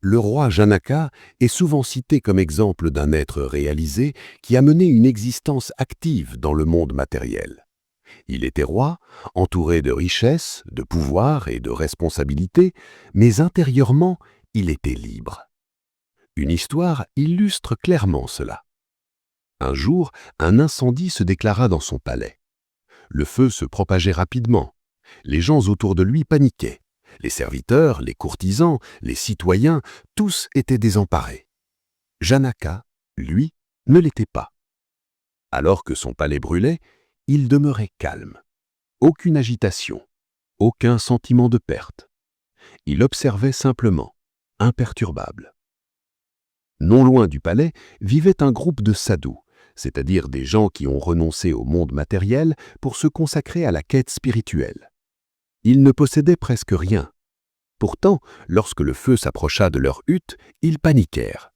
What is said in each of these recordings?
Le roi Janaka est souvent cité comme exemple d'un être réalisé qui a mené une existence active dans le monde matériel. Il était roi, entouré de richesses, de pouvoir et de responsabilités, mais intérieurement, il était libre. Une histoire illustre clairement cela. Un jour, un incendie se déclara dans son palais. Le feu se propageait rapidement. Les gens autour de lui paniquaient. Les serviteurs, les courtisans, les citoyens, tous étaient désemparés. Janaka, lui, ne l'était pas. Alors que son palais brûlait, il demeurait calme. Aucune agitation, aucun sentiment de perte. Il observait simplement, imperturbable. Non loin du palais vivait un groupe de sadhus, c'est-à-dire des gens qui ont renoncé au monde matériel pour se consacrer à la quête spirituelle. Ils ne possédaient presque rien. Pourtant, lorsque le feu s'approcha de leur hutte, ils paniquèrent.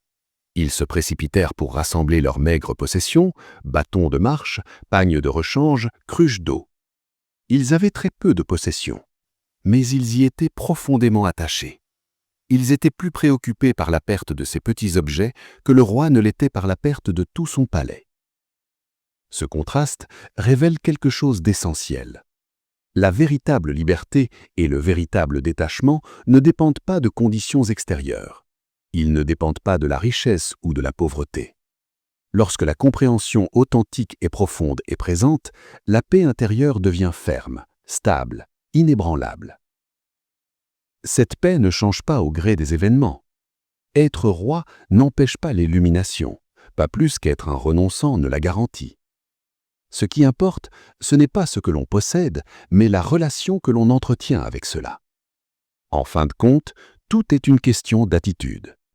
Ils se précipitèrent pour rassembler leurs maigres possessions, bâtons de marche, pagnes de rechange, cruches d'eau. Ils avaient très peu de possessions, mais ils y étaient profondément attachés. Ils étaient plus préoccupés par la perte de ces petits objets que le roi ne l'était par la perte de tout son palais. Ce contraste révèle quelque chose d'essentiel. La véritable liberté et le véritable détachement ne dépendent pas de conditions extérieures. Ils ne dépendent pas de la richesse ou de la pauvreté. Lorsque la compréhension authentique et profonde est présente, la paix intérieure devient ferme, stable, inébranlable. Cette paix ne change pas au gré des événements. Être roi n'empêche pas l'illumination, pas plus qu'être un renonçant ne la garantit. Ce qui importe, ce n'est pas ce que l'on possède, mais la relation que l'on entretient avec cela. En fin de compte, tout est une question d'attitude.